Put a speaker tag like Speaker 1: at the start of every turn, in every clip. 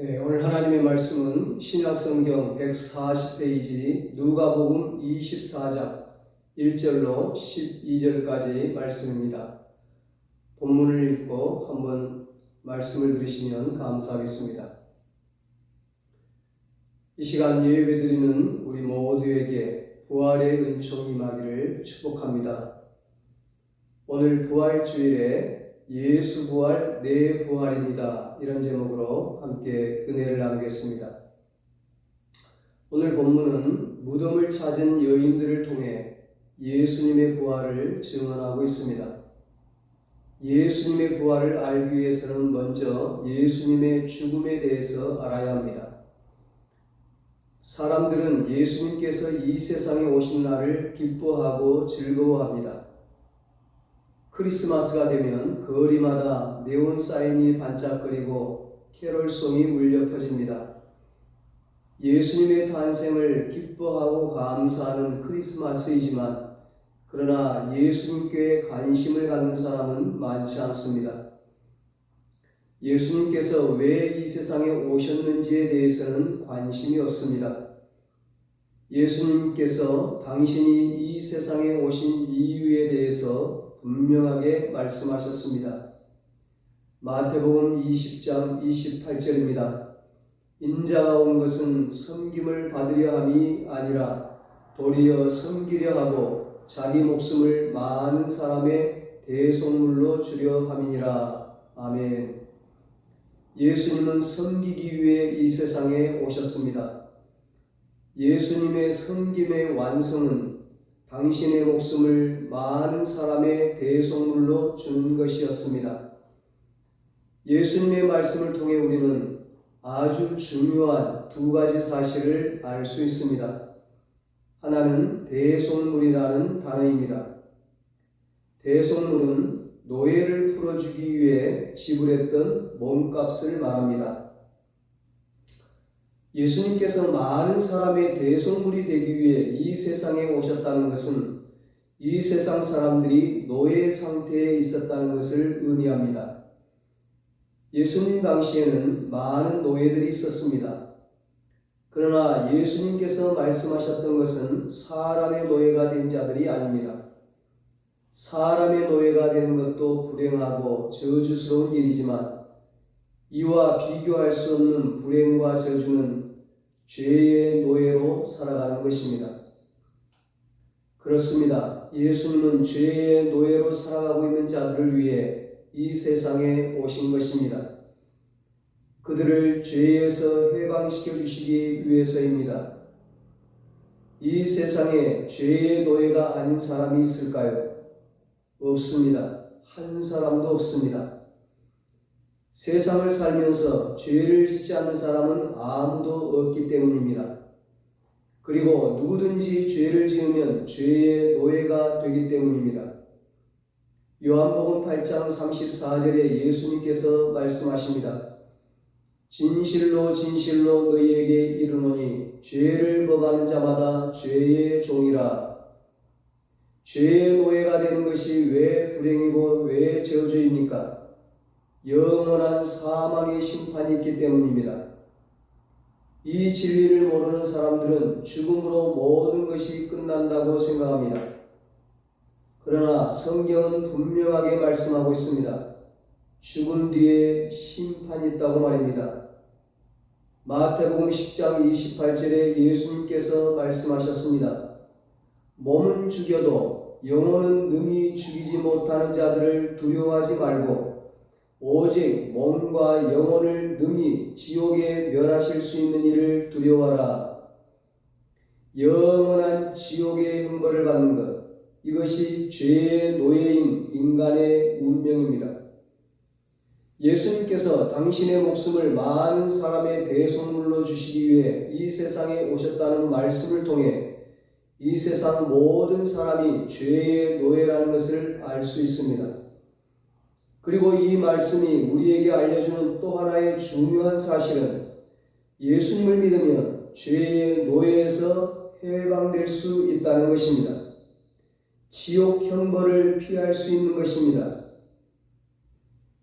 Speaker 1: 네, 오늘 하나님의 말씀은 신약성경 140페이지 누가복음 24장 1절로 12절까지 말씀입니다. 본문을 읽고 한번 말씀을 들으시면 감사하겠습니다. 이 시간 예배드리는 우리 모두에게 부활의 은총이 임하기를 축복합니다. 오늘 부활주일에 예수 부활, 내 부활입니다. 이런 제목으로 함께 은혜를 나누겠습니다. 오늘 본문은 무덤을 찾은 여인들을 통해 예수님의 부활을 증언하고 있습니다. 예수님의 부활을 알기 위해서는 먼저 예수님의 죽음에 대해서 알아야 합니다. 사람들은 예수님께서 이 세상에 오신 날을 기뻐하고 즐거워합니다. 크리스마스가 되면 거리마다 네온 사인이 반짝거리고 캐롤송이 울려 퍼집니다. 예수님의 탄생을 기뻐하고 감사하는 크리스마스이지만 그러나 예수님께 관심을 갖는 사람은 많지 않습니다. 예수님께서 왜 이 세상에 오셨는지에 대해서는 관심이 없습니다. 예수님께서 당신이 이 세상에 오신 이유에 대해서 분명하게 말씀하셨습니다. 마태복음 20장 28절입니다. 인자가 온 것은 섬김을 받으려 함이 아니라 도리어 섬기려 하고 자기 목숨을 많은 사람의 대속물로 주려 함이니라. 아멘. 예수님은 섬기기 위해 이 세상에 오셨습니다. 예수님의 섬김의 완성은 당신의 목숨을 많은 사람의 대속물로 주는 것이었습니다. 예수님의 말씀을 통해 우리는 아주 중요한 두 가지 사실을 알 수 있습니다. 하나는 대속물이라는 단어입니다. 대속물은 노예를 풀어주기 위해 지불했던 몸값을 말합니다. 예수님께서 많은 사람의 대속물이 되기 위해 이 세상에 오셨다는 것은 이 세상 사람들이 노예 상태에 있었다는 것을 의미합니다. 예수님 당시에는 많은 노예들이 있었습니다. 그러나 예수님께서 말씀하셨던 것은 사람의 노예가 된 자들이 아닙니다. 사람의 노예가 되는 것도 불행하고 저주스러운 일이지만 이와 비교할 수 없는 불행과 저주는 죄의 노예로 살아가는 것입니다. 그렇습니다. 예수님은 죄의 노예로 살아가고 있는 자들을 위해 이 세상에 오신 것입니다. 그들을 죄에서 해방시켜 주시기 위해서입니다. 이 세상에 죄의 노예가 아닌 사람이 있을까요? 없습니다. 한 사람도 없습니다. 세상을 살면서 죄를 짓지 않는 사람은 아무도 없기 때문입니다. 그리고 누구든지 죄를 지으면 죄의 노예가 되기 때문입니다. 요한복음 8장 34절에 예수님께서 말씀하십니다. 진실로 진실로 너희에게 이르노니 죄를 범하는 자마다 죄의 종이라. 죄의 노예가 되는 것이 왜 불행이고 왜 저주입니까? 영원한 사망의 심판이 있기 때문입니다. 이 진리를 모르는 사람들은 죽음으로 모든 것이 끝난다고 생각합니다. 그러나 성경은 분명하게 말씀하고 있습니다. 죽음 뒤에 심판이 있다고 말입니다. 마태복음 10장 28절에 예수님께서 말씀하셨습니다. 몸은 죽여도 영혼은 능히 죽이지 못하는 자들을 두려워하지 말고 오직 몸과 영혼을 능히 지옥에 멸하실 수 있는 이를 두려워하라. 영원한 지옥의 형벌을 받는 것, 이것이 죄의 노예인 인간의 운명입니다. 예수님께서 당신의 목숨을 많은 사람의 대속물로 주시기 위해 이 세상에 오셨다는 말씀을 통해 이 세상 모든 사람이 죄의 노예라는 것을 알 수 있습니다. 그리고 이 말씀이 우리에게 알려주는 또 하나의 중요한 사실은 예수님을 믿으면 죄의 노예에서 해방될 수 있다는 것입니다. 지옥 형벌을 피할 수 있는 것입니다.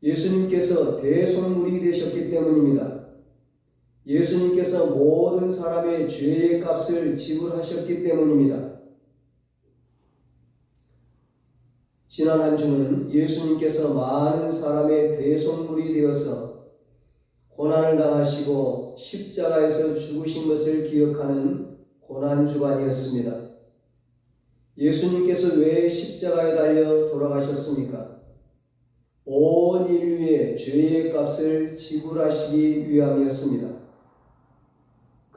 Speaker 1: 예수님께서 대속물이 되셨기 때문입니다. 예수님께서 모든 사람의 죄의 값을 지불하셨기 때문입니다. 지난 한 주는 예수님께서 많은 사람의 대속물이 되어서 고난을 당하시고 십자가에서 죽으신 것을 기억하는 고난주간이었습니다. 예수님께서 왜 십자가에 달려 돌아가셨습니까? 온 인류의 죄의 값을 지불하시기 위함이었습니다.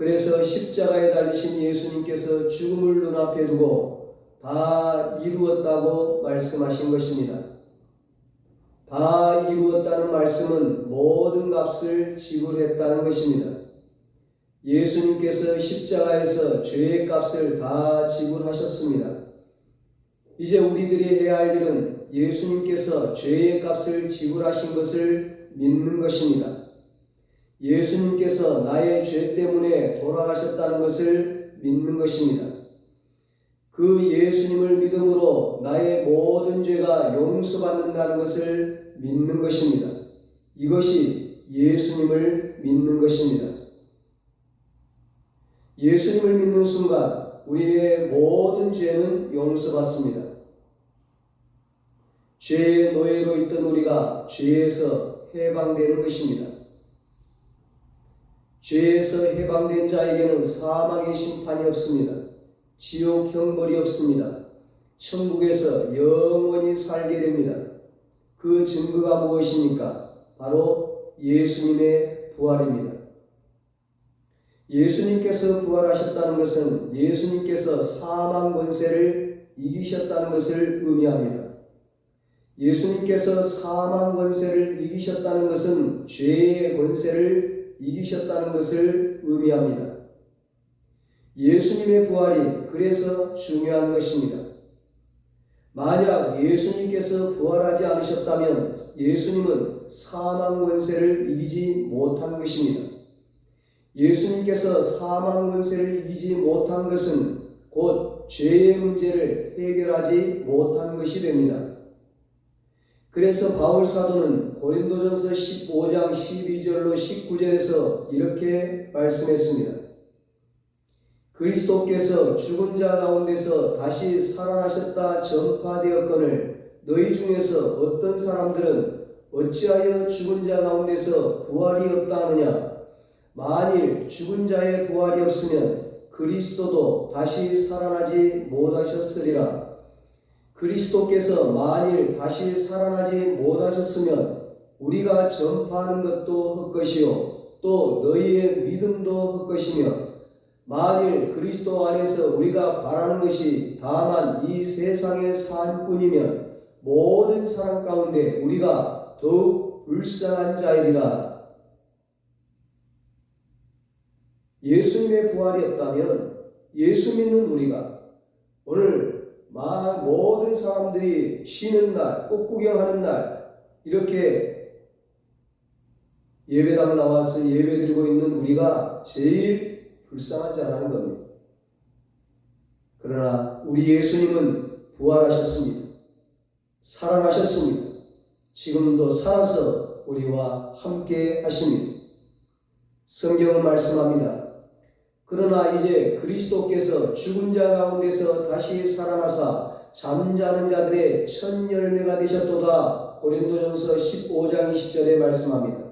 Speaker 1: 그래서 십자가에 달리신 예수님께서 죽음을 눈앞에 두고 다 이루었다고 말씀하신 것입니다. 다 이루었다는 말씀은 모든 값을 지불했다는 것입니다. 예수님께서 십자가에서 죄의 값을 다 지불하셨습니다. 이제 우리들이 해야 할 일은 예수님께서 죄의 값을 지불하신 것을 믿는 것입니다. 예수님께서 나의 죄 때문에 돌아가셨다는 것을 믿는 것입니다. 그 예수님을 믿음으로 나의 모든 죄가 용서받는다는 것을 믿는 것입니다. 이것이 예수님을 믿는 것입니다. 예수님을 믿는 순간 우리의 모든 죄는 용서받습니다. 죄의 노예로 있던 우리가 죄에서 해방되는 것입니다. 죄에서 해방된 자에게는 사망의 심판이 없습니다. 지옥 형벌이 없습니다. 천국에서 영원히 살게 됩니다. 그 증거가 무엇입니까? 바로 예수님의 부활입니다. 예수님께서 부활하셨다는 것은 예수님께서 사망 권세를 이기셨다는 것을 의미합니다. 예수님께서 사망 권세를 이기셨다는 것은 죄의 권세를 이기셨다는 것을 의미합니다. 예수님의 부활이 그래서 중요한 것입니다. 만약 예수님께서 부활하지 않으셨다면 예수님은 사망 권세를 이기지 못한 것입니다. 예수님께서 사망 권세를 이기지 못한 것은 곧 죄의 문제를 해결하지 못한 것이 됩니다. 그래서 바울 사도는 고린도전서 15장 12절로 19절에서 이렇게 말씀했습니다. 그리스도께서 죽은 자 가운데서 다시 살아나셨다 전파되었거늘 너희 중에서 어떤 사람들은 어찌하여 죽은 자 가운데서 부활이 없다 하느냐. 만일 죽은 자의 부활이 없으면 그리스도도 다시 살아나지 못하셨으리라. 그리스도께서 만일 다시 살아나지 못하셨으면 우리가 전파하는 것도 헛것이요 또 너희의 믿음도 헛것이며 만일 그리스도 안에서 우리가 바라는 것이 다만 이 세상의 삶뿐이면 모든 사람 가운데 우리가 더욱 불쌍한 자이리라. 예수님의 부활이 없다면 예수 믿는 우리가 오늘 모든 사람들이 쉬는 날, 꽃구경하는 날 이렇게 예배당 나와서 예배드리고 있는 우리가 제일 불쌍한 자라는 겁니다. 그러나 우리 예수님은 부활하셨습니다. 살아나셨습니다. 지금도 살아서 우리와 함께 하십니다. 성경은 말씀합니다. 그러나 이제 그리스도께서 죽은 자 가운데서 다시 살아나사 잠자는 자들의 첫 열매가 되셨도다. 고린도전서 15장 20절에 말씀합니다.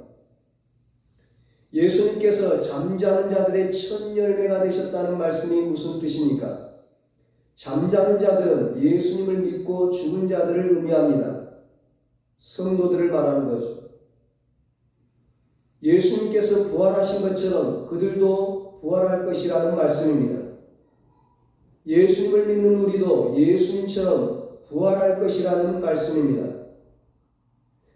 Speaker 1: 예수님께서 잠자는 자들의 첫 열매가 되셨다는 말씀이 무슨 뜻입니까? 잠자는 자들은 예수님을 믿고 죽은 자들을 의미합니다. 성도들을 말하는 거죠. 예수님께서 부활하신 것처럼 그들도 부활할 것이라는 말씀입니다. 예수님을 믿는 우리도 예수님처럼 부활할 것이라는 말씀입니다.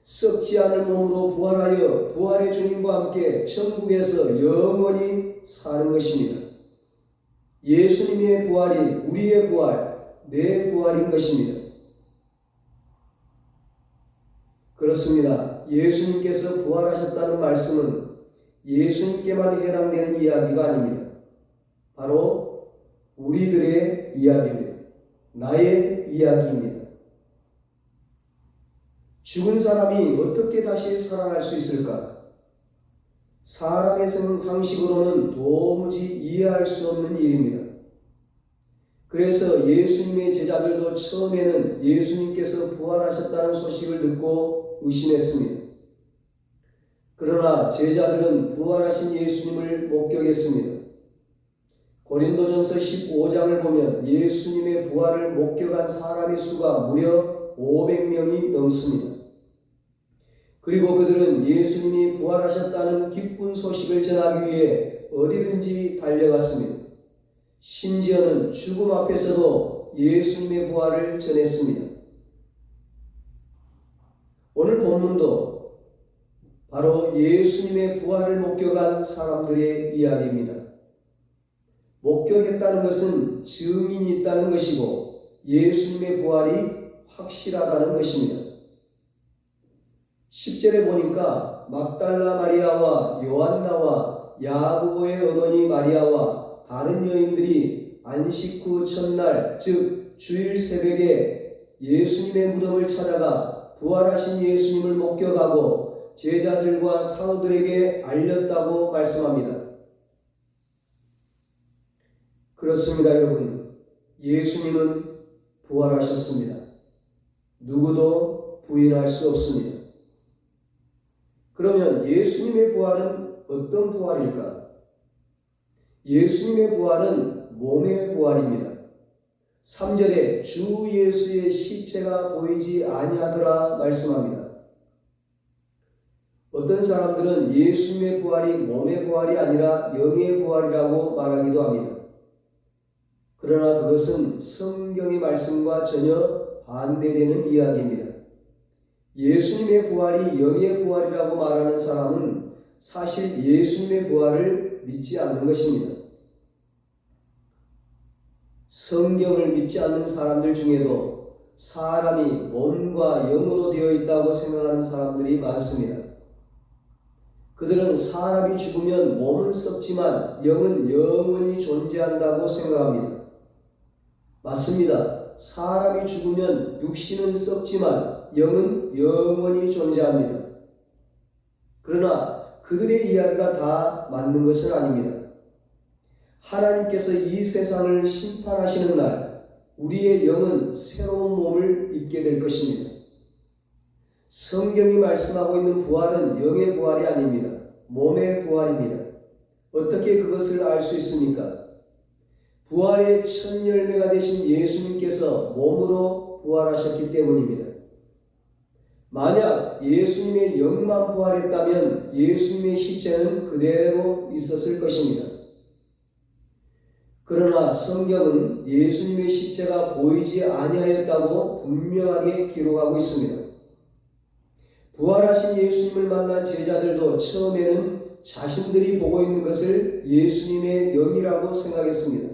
Speaker 1: 썩지 않을 몸으로 부활하여 부활의 주님과 함께 천국에서 영원히 사는 것입니다. 예수님의 부활이 우리의 부활, 내 부활인 것입니다. 그렇습니다. 예수님께서 부활하셨다는 말씀은 예수님께만 해당되는 이야기가 아닙니다. 바로 우리들의 이야기입니다. 나의 이야기입니다. 죽은 사람이 어떻게 다시 살아날 수 있을까? 사람의 상식으로는 도무지 이해할 수 없는 일입니다. 그래서 예수님의 제자들도 처음에는 예수님께서 부활하셨다는 소식을 듣고 의심했습니다. 그러나 제자들은 부활하신 예수님을 목격했습니다. 고린도전서 15장을 보면 예수님의 부활을 목격한 사람의 수가 무려 500명이 넘습니다. 그리고 그들은 예수님이 부활하셨다는 기쁜 소식을 전하기 위해 어디든지 달려갔습니다. 심지어는 죽음 앞에서도 예수님의 부활을 전했습니다. 오늘 본문도 바로 예수님의 부활을 목격한 사람들의 이야기입니다. 목격했다는 것은 증인이 있다는 것이고 예수님의 부활이 확실하다는 것입니다. 10절에 보니까 막달라 마리아와 요한나와 야고보의 어머니 마리아와 다른 여인들이 안식 후 첫날, 즉 주일 새벽에 예수님의 무덤을 찾아가 부활하신 예수님을 목격하고 제자들과 사도들에게 알렸다고 말씀합니다. 그렇습니다, 여러분. 예수님은 부활하셨습니다. 누구도 부인할 수 없습니다. 그러면 예수님의 부활은 어떤 부활일까? 예수님의 부활은 몸의 부활입니다. 3절에 주 예수의 시체가 보이지 아니하더라 말씀합니다. 어떤 사람들은 예수님의 부활이 몸의 부활이 아니라 영의 부활이라고 말하기도 합니다. 그러나 그것은 성경의 말씀과 전혀 반대되는 이야기입니다. 예수님의 부활이 영의 부활이라고 말하는 사람은 사실 예수님의 부활을 믿지 않는 것입니다. 성경을 믿지 않는 사람들 중에도 사람이 몸과 영으로 되어 있다고 생각하는 사람들이 많습니다. 그들은 사람이 죽으면 몸은 썩지만 영은 영원히 존재한다고 생각합니다. 맞습니다. 사람이 죽으면 육신은 썩지만 영은 영원히 존재합니다. 그러나 그들의 이야기가 다 맞는 것은 아닙니다. 하나님께서 이 세상을 심판하시는 날 우리의 영은 새로운 몸을 입게 될 것입니다. 성경이 말씀하고 있는 부활은 영의 부활이 아닙니다. 몸의 부활입니다. 어떻게 그것을 알 수 있습니까? 부활의 첫 열매가 되신 예수님께서 몸으로 부활하셨기 때문입니다. 만약 예수님의 영만 부활했다면 예수님의 시체는 그대로 있었을 것입니다. 그러나 성경은 예수님의 시체가 보이지 아니하였다고 분명하게 기록하고 있습니다. 부활하신 예수님을 만난 제자들도 처음에는 자신들이 보고 있는 것을 예수님의 영이라고 생각했습니다.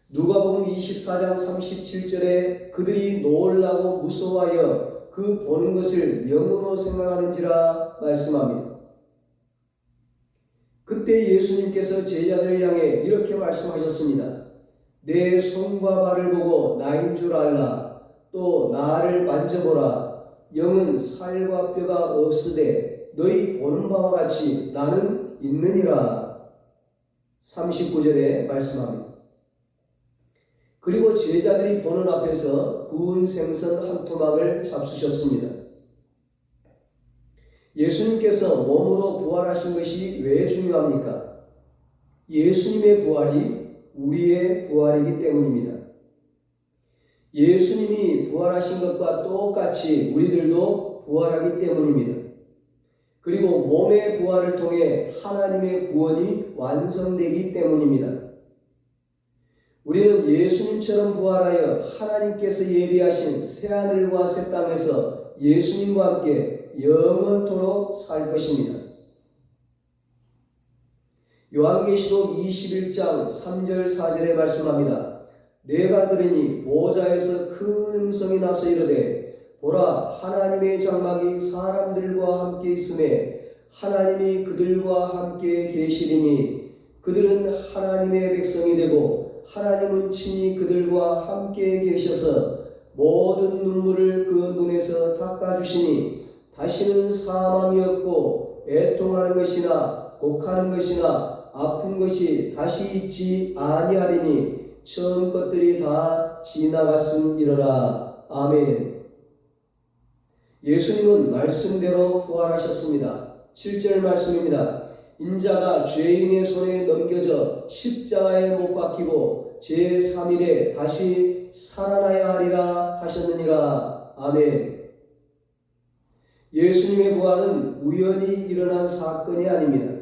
Speaker 1: 누가복음 24장 37절에 그들이 놀라고 무서워하여 그 보는 것을 영으로 생각하는지라 말씀합니다. 그때 예수님께서 제자들을 향해 이렇게 말씀하셨습니다. 내 손과 발을 보고 나인 줄 알라. 또 나를 만져보라. 영은 살과 뼈가 없으되 너희 보는 바와 같이 나는 있느니라. 39절에 말씀합니다. 그리고 제자들이 보는 앞에서 구운 생선 한 토막을 잡수셨습니다. 예수님께서 몸으로 부활하신 것이 왜 중요합니까? 예수님의 부활이 우리의 부활이기 때문입니다. 예수님이 부활하신 것과 똑같이 우리들도 부활하기 때문입니다. 그리고 몸의 부활을 통해 하나님의 구원이 완성되기 때문입니다. 우리는 예수님처럼 부활하여 하나님께서 예비하신 새하늘과 새 땅에서 예수님과 함께 영원토록 살 것입니다. 요한계시록 21장 3절 4절에 말씀합니다. 내가 들으니 보좌에서 큰 음성이 나서 이르되 보라 하나님의 장막이 사람들과 함께 있음에 하나님이 그들과 함께 계시리니 그들은 하나님의 백성이 되고 하나님은 친히 그들과 함께 계셔서 모든 눈물을 그 눈에서 닦아주시니 다시는 사망이 없고 애통하는 것이나 곡하는 것이나 아픈 것이 다시 있지 아니하리니 처음 것들이 다 지나갔음이러라. 아멘. 예수님은 말씀대로 부활하셨습니다. 7절 말씀입니다. 인자가 죄인의 손에 넘겨져 십자가에 못 박히고 제3일에 다시 살아나야 하리라 하셨느니라. 아멘. 예수님의 부활은 우연히 일어난 사건이 아닙니다.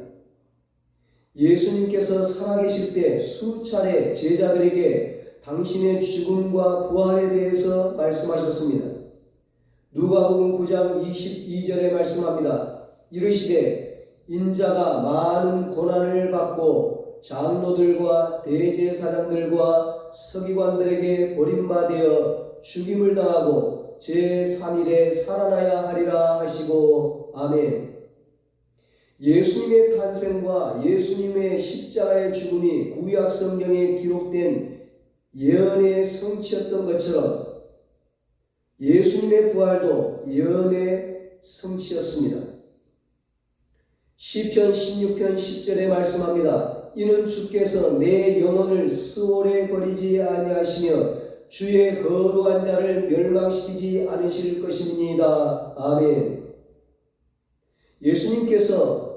Speaker 1: 예수님께서 살아계실 때 수차례 제자들에게 당신의 죽음과 부활에 대해서 말씀하셨습니다. 누가복음 9장 22절에 말씀합니다. 이르시되 인자가 많은 고난을 받고 장로들과 대제사장들과 서기관들에게 버림받아 죽임을 당하고 제3일에 살아나야 하리라 하시고. 아멘. 예수님의 탄생과 예수님의 십자가의 죽음이 구약 성경에 기록된 예언의 성취였던 것처럼 예수님의 부활도 예언의 성취였습니다. 시편 16편 10절에 말씀합니다. 이는 주께서 내 영혼을 스올에 버리지 아니하시며 주의 거룩한 자를 멸망시키지 않으실 것입니다. 아멘. 예수님께서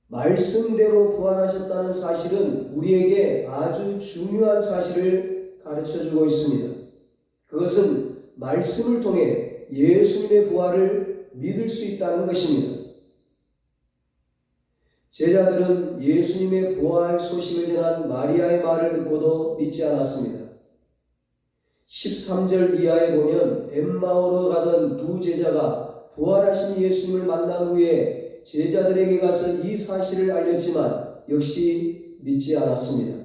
Speaker 1: 말씀대로 부활하셨다는 사실은 우리에게 아주 중요한 사실을 가르쳐주고 있습니다. 그것은 말씀을 통해 예수님의 부활을 믿을 수 있다는 것입니다. 제자들은 예수님의 부활 소식을 전한 마리아의 말을 듣고도 믿지 않았습니다. 13절 이하에 보면 엠마오로 가던 두 제자가 부활하신 예수님을 만난 후에 제자들에게 가서 이 사실을 알렸지만 역시 믿지 않았습니다.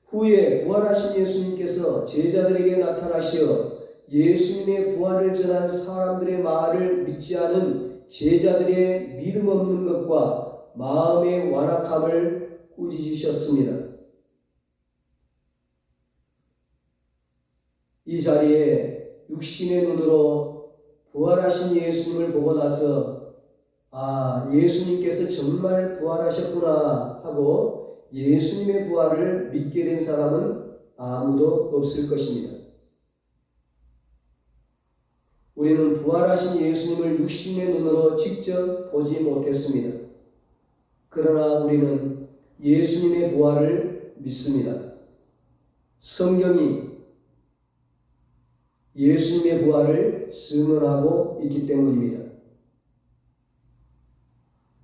Speaker 1: 후에 부활하신 예수님께서 제자들에게 나타나시어 예수님의 부활을 전한 사람들의 말을 믿지 않은 제자들의 믿음 없는 것과 마음의 완악함을 꾸짖으셨습니다. 이 자리에 육신의 눈으로 부활하신 예수님을 보고 나서 예수님께서 정말 부활하셨구나 하고 예수님의 부활을 믿게 된 사람은 아무도 없을 것입니다. 우리는 부활하신 예수님을 육신의 눈으로 직접 보지 못했습니다. 그러나 우리는 예수님의 부활을 믿습니다. 성경이 예수님의 부활을 증언하고 있기 때문입니다.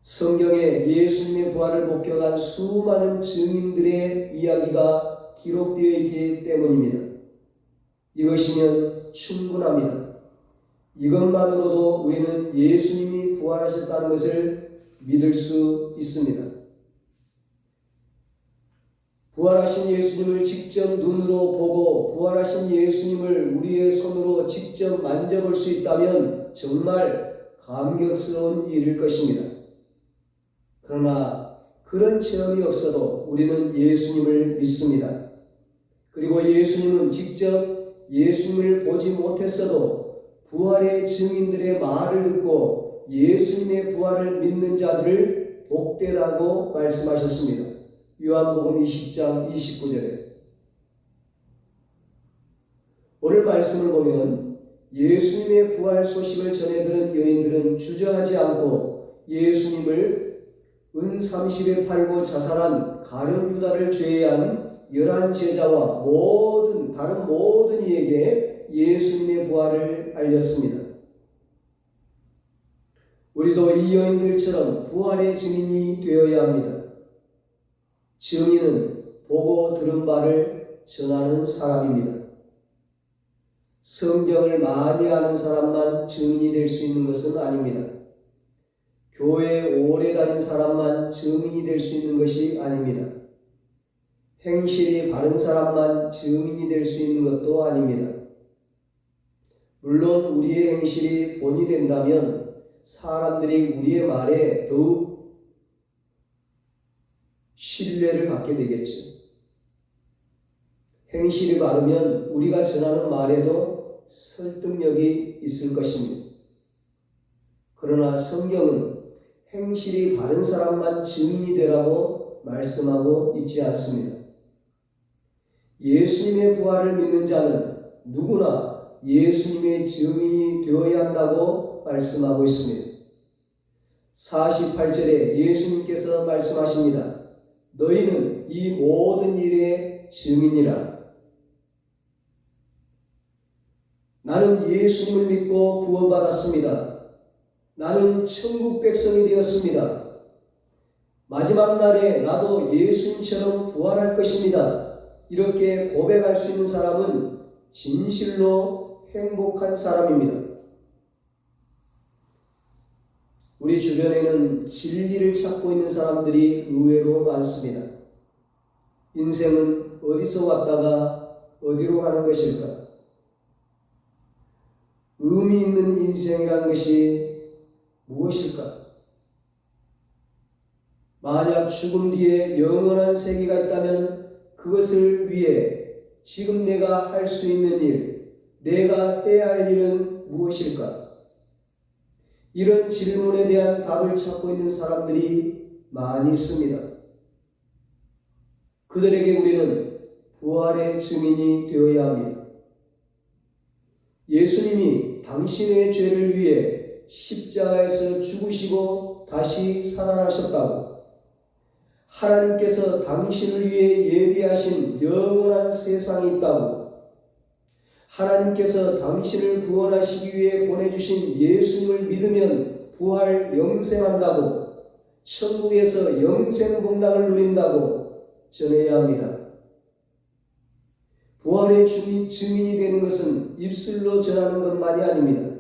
Speaker 1: 성경에 예수님의 부활을 목격한 수많은 증인들의 이야기가 기록되어 있기 때문입니다. 이것이면 충분합니다. 이것만으로도 우리는 예수님이 부활하셨다는 것을 믿을 수 있습니다. 부활하신 예수님을 직접 눈으로 보고 부활하신 예수님을 우리의 손으로 직접 만져볼 수 있다면 정말 감격스러운 일일 것입니다. 그러나 그런 체험이 없어도 우리는 예수님을 믿습니다. 그리고 예수님은 직접 예수님을 보지 못했어도 부활의 증인들의 말을 듣고 예수님의 부활을 믿는 자들을 복되라고 말씀하셨습니다. 요한복음 20장 29절에 오늘 말씀을 보면 예수님의 부활 소식을 전해들은 여인들은 주저하지 않고 예수님을 은 30에 팔고 자살한 가룟 유다를 제외한 11제자와 다른 모든 이에게 예수님의 부활을 알렸습니다. 우리도 이 여인들처럼 부활의 증인이 되어야 합니다. 증인은 보고 들은 바를 전하는 사람입니다. 성경을 많이 아는 사람만 증인이 될 수 있는 것은 아닙니다. 교회에 오래 다닌 사람만 증인이 될 수 있는 것이 아닙니다. 행실이 바른 사람만 증인이 될 수 있는 것도 아닙니다. 물론 우리의 행실이 본이 된다면 사람들이 우리의 말에 더욱 신뢰를 갖게 되겠죠. 행실이 바르면 우리가 전하는 말에도 설득력이 있을 것입니다. 그러나 성경은 행실이 바른 사람만 증인이 되라고 말씀하고 있지 않습니다. 예수님의 부활을 믿는 자는 누구나 예수님의 증인이 되어야 한다고 말씀하고 있습니다. 48절에 예수님께서 말씀하십니다. 너희는 이 모든 일의 증인이라. 나는 예수님을 믿고 구원받았습니다. 나는 천국 백성이 되었습니다. 마지막 날에 나도 예수님처럼 부활할 것입니다. 이렇게 고백할 수 있는 사람은 진실로 행복한 사람입니다. 우리 주변에는 진리를 찾고 있는 사람들이 의외로 많습니다. 인생은 어디서 왔다가 어디로 가는 것일까? 의미 있는 인생이라는 것이 무엇일까? 만약 죽음 뒤에 영원한 세계가 있다면 그것을 위해 지금 내가 할 수 있는 일, 내가 해야 할 일은 무엇일까? 이런 질문에 대한 답을 찾고 있는 사람들이 많이 있습니다. 그들에게 우리는 부활의 증인이 되어야 합니다. 예수님이 당신의 죄를 위해 십자가에서 죽으시고 다시 살아나셨다고, 하나님께서 당신을 위해 예비하신 영원한 세상이 있다고, 하나님께서 당신을 구원하시기 위해 보내주신 예수님을 믿으면 부활 영생한다고, 천국에서 영생 복락을 누린다고 전해야 합니다. 부활의 증인이 되는 것은 입술로 전하는 것만이 아닙니다.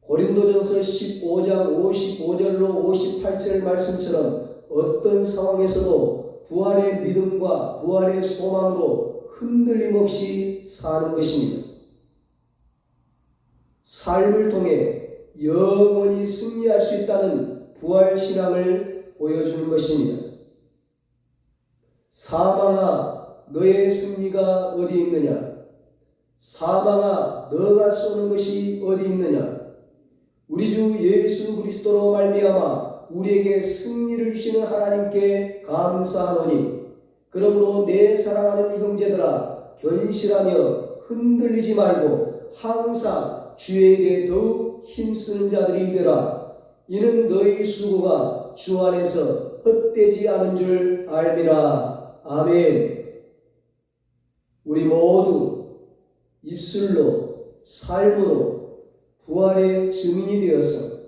Speaker 1: 고린도전서 15장 55절로 58절 말씀처럼 어떤 상황에서도 부활의 믿음과 부활의 소망으로 흔들림 없이 사는 것입니다. 삶을 통해 영원히 승리할 수 있다는 부활신앙을 보여주는 것입니다. 사망아, 너의 승리가 어디 있느냐? 사망아, 너가 쏘는 것이 어디 있느냐? 우리 주 예수 그리스도로 말미암아 우리에게 승리를 주시는 하나님께 감사하노니, 그러므로 내 사랑하는 형제들아, 견실하며 흔들리지 말고 항상 주에게 더욱 힘쓰는 자들이 되라. 이는 너희 수고가 주 안에서 헛되지 않은 줄 알미라. 아멘. 우리 모두 입술로 삶으로 부활의 증인이 되어서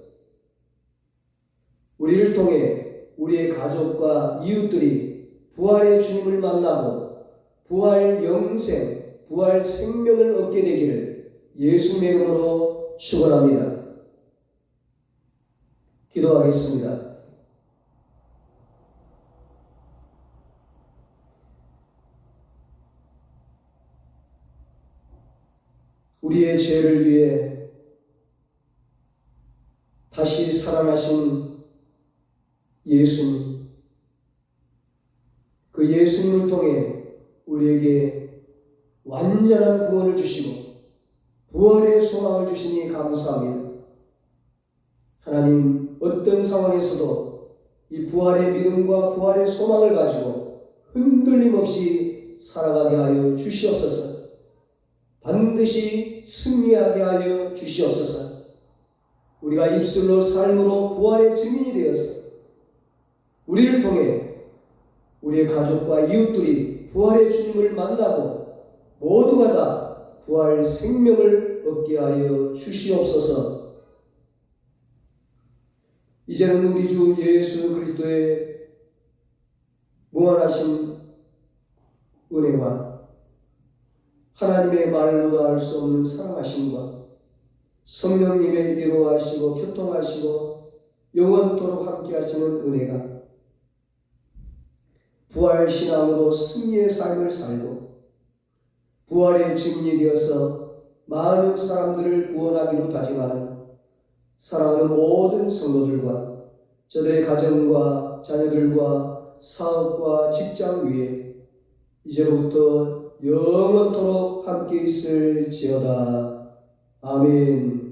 Speaker 1: 우리를 통해 우리의 가족과 이웃들이 부활의 주님을 만나고 부활 영생, 부활 생명을 얻게 되기를 예수님의 이름으로 축원합니다. 기도하겠습니다. 우리의 죄를 위해 다시 살아나신 예수님, 그 예수님을 통해 우리에게 완전한 구원을 주시고 부활의 소망을 주시니 감사합니다. 하나님, 어떤 상황에서도 이 부활의 믿음과 부활의 소망을 가지고 흔들림 없이 살아가게 하여 주시옵소서. 반드시 승리하게 하여 주시옵소서. 우리가 입술로 삶으로 부활의 증인이 되어서 우리를 통해 우리의 가족과 이웃들이 부활의 주님을 만나고 모두가 다 부활 생명을 얻게 하여 주시옵소서. 이제는 우리 주 예수 그리스도의 무한하신 은혜와 하나님의 말로 다 할 수 없는 사랑하심과 성령님의 위로하시고 교통하시고 영원토록 함께 하시는 은혜가 부활 신앙으로 승리의 삶을 살고 부활의 증인이 되어서 많은 사람들을 구원하기로 다짐하는 사랑하는 모든 성도들과 저들의 가정과 자녀들과 사업과 직장 위에 이제로부터 영원토록 함께 있을지어다. 아멘.